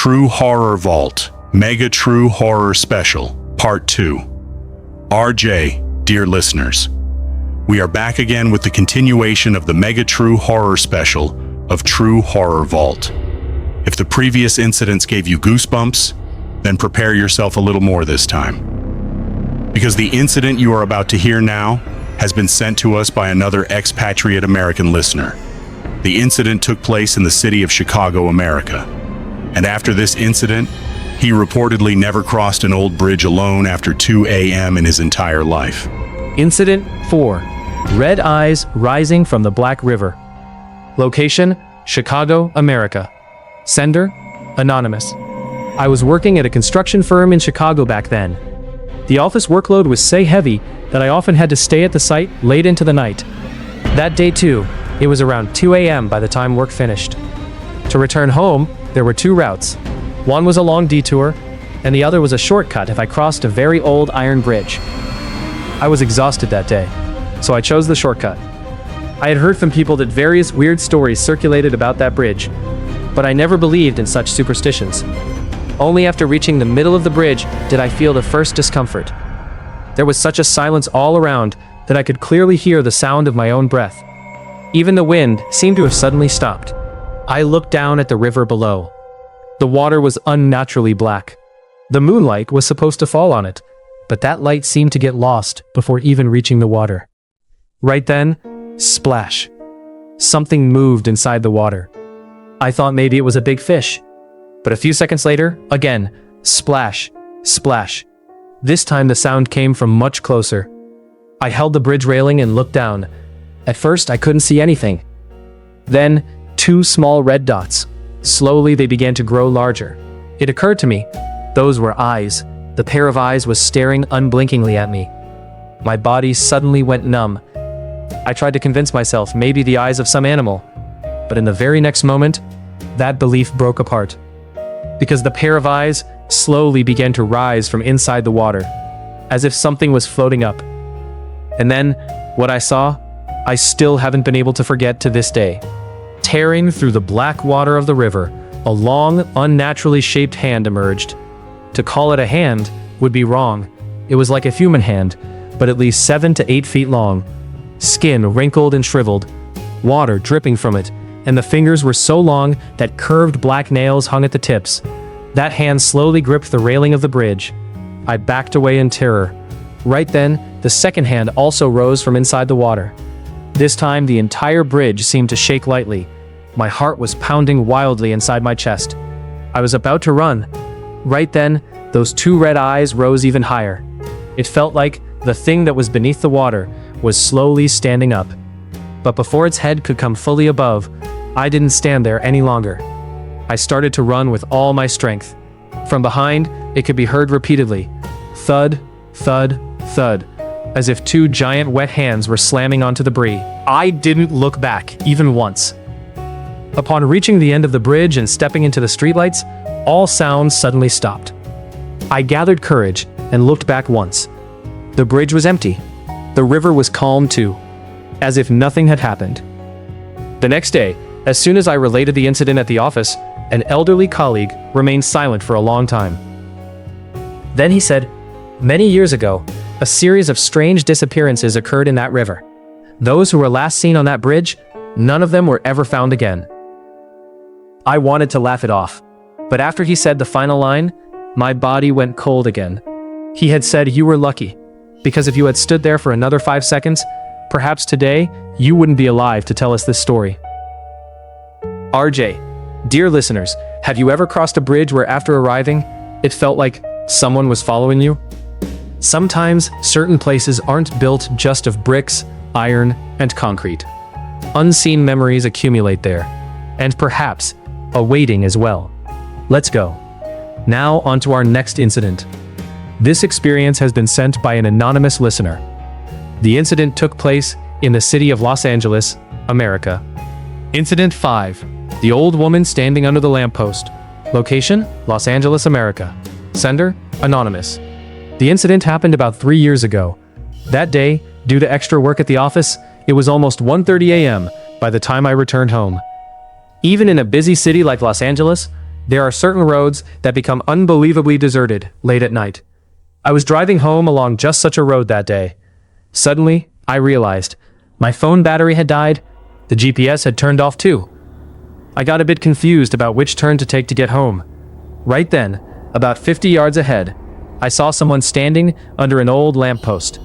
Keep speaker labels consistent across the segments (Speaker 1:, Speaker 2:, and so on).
Speaker 1: True Horror Vault, Mega True Horror Special, Part 2. RJ, dear listeners, we are back again with the continuation of the Mega True Horror Special of True Horror Vault. If the previous incidents gave you goosebumps, then prepare yourself a little more this time. Because the incident you are about to hear now has been sent to us by another expatriate American listener. The incident took place in the city of Chicago, America. And after this incident, he reportedly never crossed an old bridge alone after 2 a.m. in his entire life.
Speaker 2: Incident 4. Red eyes rising from the Black River. Location, Chicago, America. Sender, anonymous. I was working at a construction firm in Chicago back then. The office workload was so heavy that I often had to stay at the site late into the night. That day too, it was around 2 a.m. by the time work finished. To return home, there were two routes. One was a long detour, and the other was a shortcut if I crossed a very old iron bridge. I was exhausted that day, so I chose the shortcut. I had heard from people that various weird stories circulated about that bridge, but I never believed in such superstitions. Only after reaching the middle of the bridge did I feel the first discomfort. There was such a silence all around that I could clearly hear the sound of my own breath. Even the wind seemed to have suddenly stopped. I looked down at the river below. The water was unnaturally black. The moonlight was supposed to fall on it, but that light seemed to get lost before even reaching the water. Right then, splash. Something moved inside the water. I thought maybe it was a big fish. But a few seconds later, again, splash, splash. This time the sound came from much closer. I held the bridge railing and looked down. At first, I couldn't see anything. Then, two small red dots. Slowly, they began to grow larger. It occurred to me, those were eyes. The pair of eyes was staring unblinkingly at me. My body suddenly went numb. I tried to convince myself maybe the eyes of some animal, but in the very next moment, that belief broke apart. Because the pair of eyes slowly began to rise from inside the water, as if something was floating up. And then, what I saw, I still haven't been able to forget to this day. Tearing through the black water of the river, a long, unnaturally shaped hand emerged. To call it a hand would be wrong. It was like a human hand, but at least 7 to 8 feet long. Skin wrinkled and shriveled, water dripping from it, and the fingers were so long that curved black nails hung at the tips. That hand slowly gripped the railing of the bridge. I backed away in terror. Right then, the second hand also rose from inside the water. This time, the entire bridge seemed to shake lightly. My heart was pounding wildly inside my chest. I was about to run. Right then, those two red eyes rose even higher. It felt like the thing that was beneath the water was slowly standing up. But before its head could come fully above, I didn't stand there any longer. I started to run with all my strength. From behind, it could be heard repeatedly, thud, thud, thud, as if two giant wet hands were slamming onto the bridge. I didn't look back, even once. Upon reaching the end of the bridge and stepping into the streetlights, all sounds suddenly stopped. I gathered courage and looked back once. The bridge was empty. The river was calm too, as if nothing had happened. The next day, as soon as I related the incident at the office, an elderly colleague remained silent for a long time. Then he said, "Many years ago, a series of strange disappearances occurred in that river. Those who were last seen on that bridge, none of them were ever found again." I wanted to laugh it off, but after he said the final line, my body went cold again. He had said you were lucky, because if you had stood there for another 5 seconds, perhaps today you wouldn't be alive to tell us this story. RJ, dear listeners, have you ever crossed a bridge where after arriving, it felt like someone was following you? Sometimes certain places aren't built just of bricks, iron, and concrete. Unseen memories accumulate there, and perhaps a waiting as well. Let's go. Now on to our next incident. This experience has been sent by an anonymous listener. The incident took place in the city of Los Angeles, America. Incident 5. The old woman standing under the lamppost. Location, Los Angeles, America. Sender, anonymous. The incident happened about 3 years ago. That day, due to extra work at the office, it was almost 1:30 a.m. by the time I returned home. Even in a busy city like Los Angeles, There are certain roads that become unbelievably deserted late at night. I was driving home along just such a road that day. Suddenly, I realized my phone battery had died. The GPS had turned off too. I got a bit confused about which turn to take to get home. Right then, about 50 yards ahead, I saw someone standing under an old lamppost.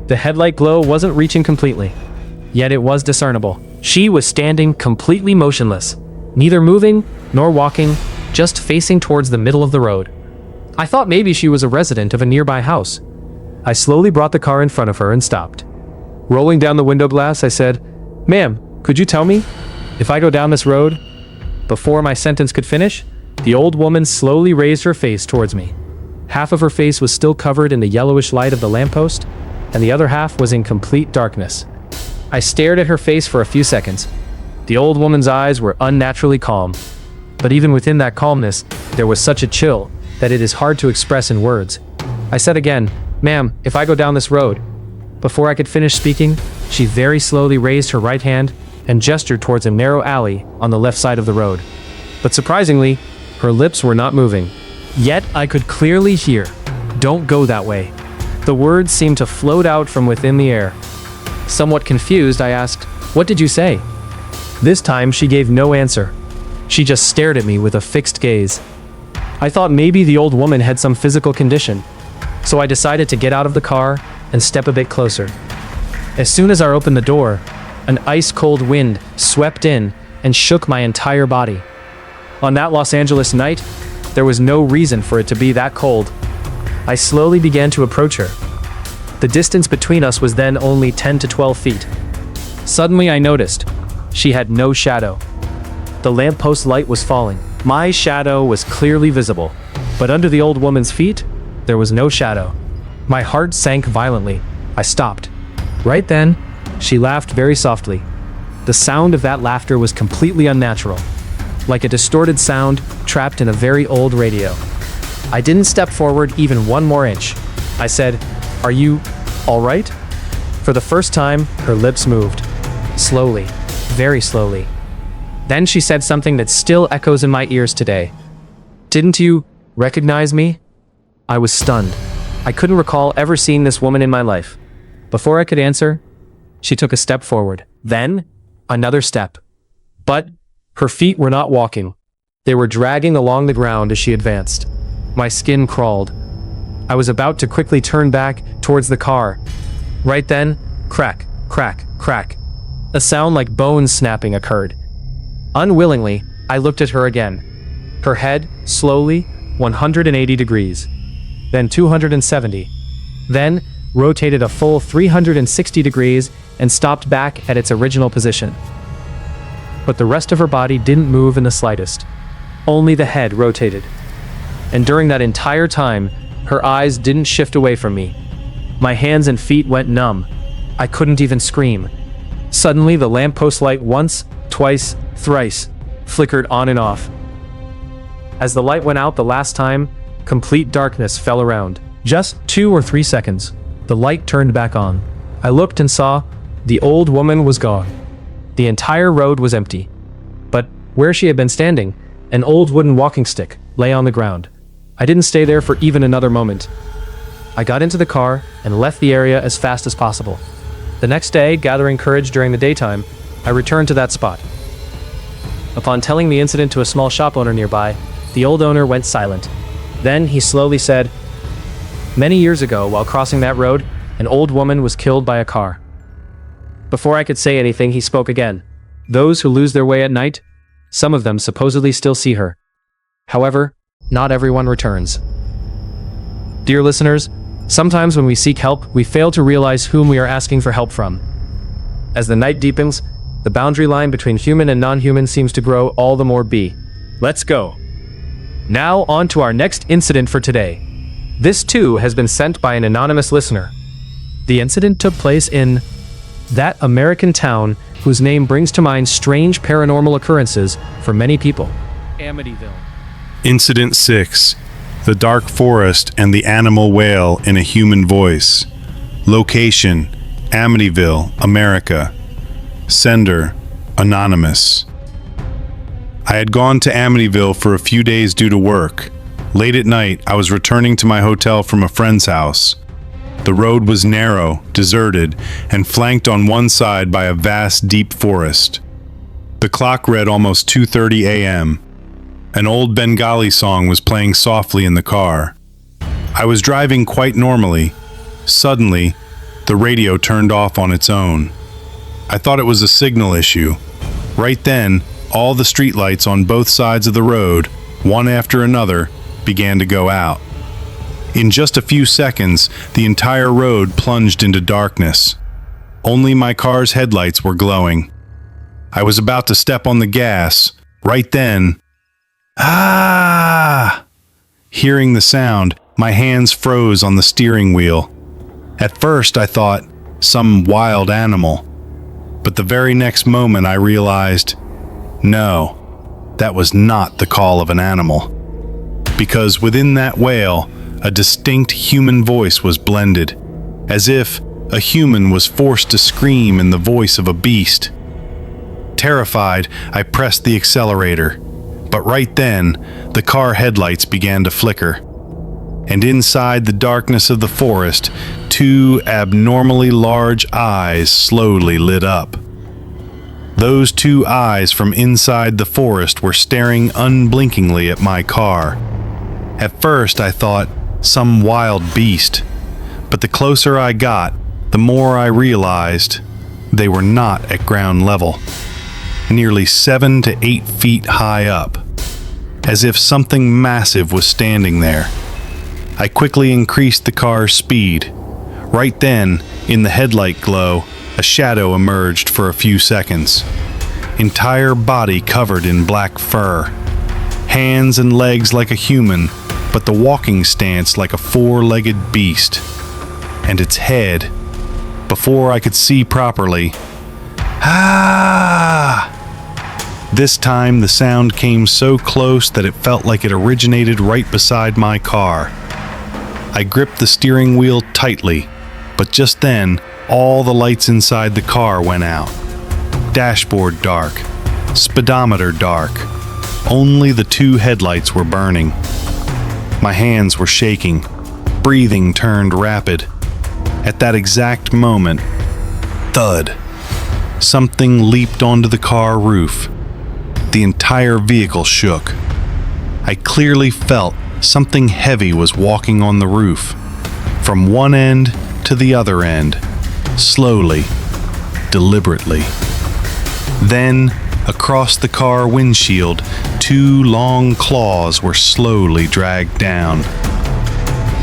Speaker 2: The headlight glow wasn't reaching completely, yet it was discernible. She was standing completely motionless, neither moving nor walking, just facing towards the middle of the road. I thought maybe she was a resident of a nearby house. I slowly brought the car in front of her and stopped. Rolling down the window glass, I said, "Ma'am, could you tell me if I go down this road?" Before my sentence could finish, the old woman slowly raised her face towards me. Half of her face was still covered in the yellowish light of the lamppost, and the other half was in complete darkness. I stared at her face for a few seconds. The old woman's eyes were unnaturally calm, but even within that calmness, there was such a chill that it is hard to express in words. I said again, "Ma'am, if I go down this road." Before I could finish speaking, she very slowly raised her right hand and gestured towards a narrow alley on the left side of the road. But surprisingly, her lips were not moving. Yet I could clearly hear, "Don't go that way." The words seemed to float out from within the air. Somewhat confused, I asked, "What did you say?" This time she gave no answer. She just stared at me with a fixed gaze. I thought maybe the old woman had some physical condition, so I decided to get out of the car and step a bit closer. As soon as I opened the door, an ice-cold wind swept in and shook my entire body. On that Los Angeles night, there was no reason for it to be that cold. I slowly began to approach her. The distance between us was then only 10 to 12 feet. Suddenly I noticed she had no shadow. The lamppost light was falling. My shadow was clearly visible, but under the old woman's feet, there was no shadow. My heart sank violently. I stopped. Right then, she laughed very softly. The sound of that laughter was completely unnatural, like a distorted sound trapped in a very old radio. I didn't step forward even one more inch. I said, "Are you all right?" For the first time, her lips moved. Slowly, very slowly. Then she said something that still echoes in my ears today. "Didn't you recognize me?" I was stunned. I couldn't recall ever seeing this woman in my life. Before I could answer, she took a step forward. Then, another step. But her feet were not walking. They were dragging along the ground as she advanced. My skin crawled. I was about to quickly turn back towards the car. Right then, crack, crack, crack. A sound like bones snapping occurred. Unwillingly, I looked at her again. Her head, slowly, 180 degrees. Then 270. Then, rotated a full 360 degrees and stopped back at its original position. But the rest of her body didn't move in the slightest. Only the head rotated. And during that entire time, her eyes didn't shift away from me. My hands and feet went numb. I couldn't even scream. Suddenly, the lamppost light once, twice, thrice, flickered on and off. As the light went out the last time, complete darkness fell around. Just 2 or 3 seconds, the light turned back on. I looked and saw the old woman was gone. The entire road was empty. But where she had been standing, an old wooden walking stick lay on the ground. I didn't stay there for even another moment. I got into the car and left the area as fast as possible. The next day, gathering courage during the daytime, I returned to that spot. Upon telling the incident to a small shop owner nearby, the old owner went silent. Then he slowly said, "Many years ago, while crossing that road, an old woman was killed by a car." Before I could say anything, he spoke again. "Those who lose their way at night, some of them supposedly still see her. However, not everyone returns." Dear listeners, sometimes when we seek help, we fail to realize whom we are asking for help from. As the night deepens, the boundary line between human and non-human seems to grow all the more B. Let's go. Now on to our next incident for today. This too has been sent by an anonymous listener. The incident took place in that American town whose name brings to mind strange paranormal occurrences for many people. Amityville.
Speaker 1: Incident 6. The dark forest and the animal wail in a human voice. Location: Amityville, America. Sender: anonymous. I had gone to Amityville for a few days due to work. Late at night, I was returning to my hotel from a friend's house. The road was narrow, deserted, and flanked on one side by a vast, deep forest. The clock read almost 2:30 a.m. An old Bengali song was playing softly in the car. I was driving quite normally. Suddenly, the radio turned off on its own. I thought it was a signal issue. Right then, all the streetlights on both sides of the road, one after another, began to go out. In just a few seconds, the entire road plunged into darkness. Only my car's headlights were glowing. I was about to step on the gas. Right then, ah! Hearing the sound, my hands froze on the steering wheel. At first, I thought, some wild animal. But the very next moment, I realized, no, that was not the call of an animal. Because within that wail, a distinct human voice was blended, as if a human was forced to scream in the voice of a beast. Terrified, I pressed the accelerator, but right then, the car headlights began to flicker. And inside the darkness of the forest, two abnormally large eyes slowly lit up. Those two eyes from inside the forest were staring unblinkingly at my car. At first, I thought, some wild beast, but the closer I got, the more I realized they were not at ground level, nearly 7 to 8 feet high up, as if something massive was standing there. I quickly increased the car's speed. Right then, in the headlight glow, a shadow emerged for a few seconds. Entire body covered in black fur, hands and legs like a human, but the walking stance like a four-legged beast. And its head, before I could see properly, ah! This time the sound came so close that it felt like it originated right beside my car. I gripped the steering wheel tightly, but just then, all the lights inside the car went out. Dashboard dark, speedometer dark. Only the two headlights were burning. My hands were shaking. Breathing turned rapid. At that exact moment, thud, something leaped onto the car roof. The entire vehicle shook. I clearly felt something heavy was walking on the roof, from one end to the other end, slowly, deliberately. Then, across the car windshield, two long claws were slowly dragged down.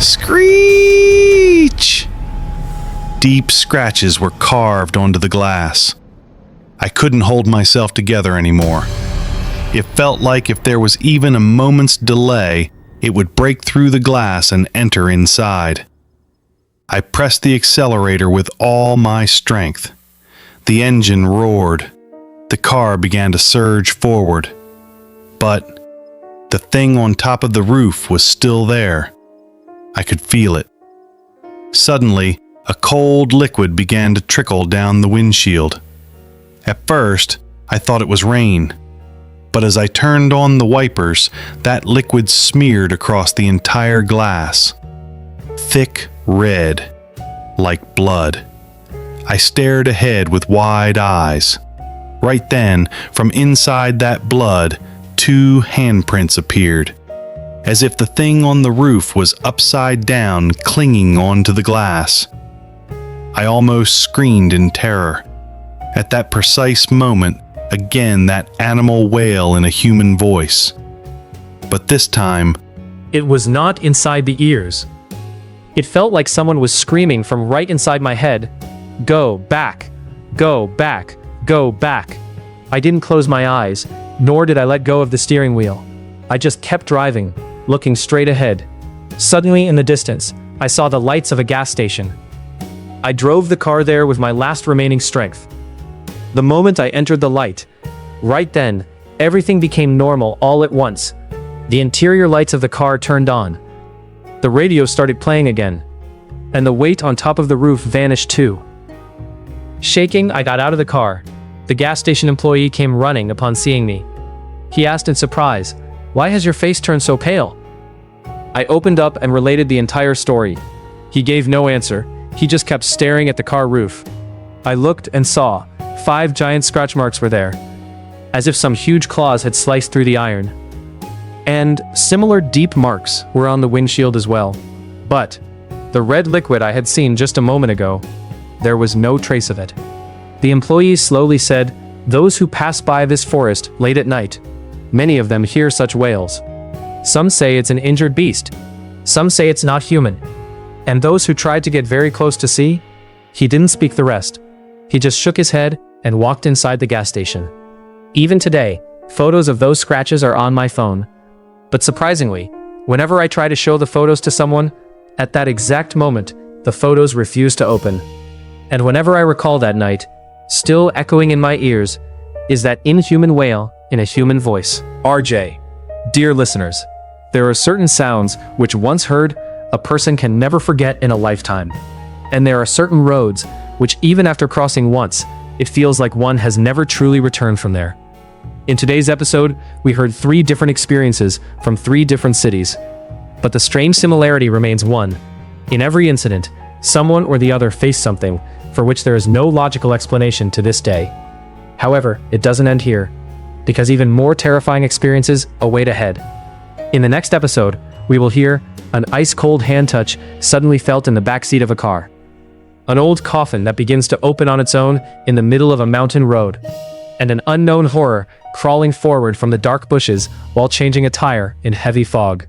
Speaker 1: Screech! Deep scratches were carved onto the glass. I couldn't hold myself together anymore. It felt like if there was even a moment's delay, it would break through the glass and enter inside. I pressed the accelerator with all my strength. The engine roared. The car began to surge forward. But the thing on top of the roof was still there. I could feel it. Suddenly, a cold liquid began to trickle down the windshield. At first, I thought it was rain. But as I turned on the wipers, that liquid smeared across the entire glass. Thick red, like blood. I stared ahead with wide eyes. Right then, from inside that blood, two handprints appeared, as if the thing on the roof was upside down, clinging onto the glass. I almost screamed in terror. At that precise moment, again that animal wail in a human voice. But this time,
Speaker 2: It was not inside the ears. It felt like someone was screaming from right inside my head, "Go back! Go back! Go back!" I didn't close my eyes, nor did I let go of the steering wheel. I just kept driving, looking straight ahead. Suddenly, in the distance, I saw the lights of a gas station. I drove the car there with my last remaining strength. The moment I entered the light, right then, everything became normal all at once. The interior lights of the car turned on. The radio started playing again, and the weight on top of the roof vanished too. Shaking, I got out of the car. The gas station employee came running upon seeing me. He asked in surprise, "Why has your face turned so pale?" I opened up and related the entire story. He gave no answer. He just kept staring at the car roof. I looked and saw 5 giant scratch marks were there, as if some huge claws had sliced through the iron. And similar deep marks were on the windshield as well. But the red liquid I had seen just a moment ago, there was no trace of it. The employees slowly said, "Those who pass by this forest late at night, many of them hear such wails. Some say it's an injured beast. Some say it's not human. And those who tried to get very close to see, he didn't speak the rest. He just shook his head and walked inside the gas station." Even today, photos of those scratches are on my phone. But surprisingly, whenever I try to show the photos to someone, at that exact moment, the photos refuse to open. And whenever I recall that night, still echoing in my ears, is that inhuman wail in a human voice. RJ. Dear listeners, there are certain sounds which once heard, a person can never forget in a lifetime. And there are certain roads which even after crossing once, it feels like one has never truly returned from there. In today's episode, we heard 3 different experiences from 3 different cities. But the strange similarity remains one. In every incident, someone or the other faced something for which there is no logical explanation to this day. However, it doesn't end here, because even more terrifying experiences await ahead. In the next episode, we will hear an ice-cold hand touch suddenly felt in the backseat of a car. An old coffin that begins to open on its own in the middle of a mountain road. And an unknown horror crawling forward from the dark bushes while changing a tire in heavy fog.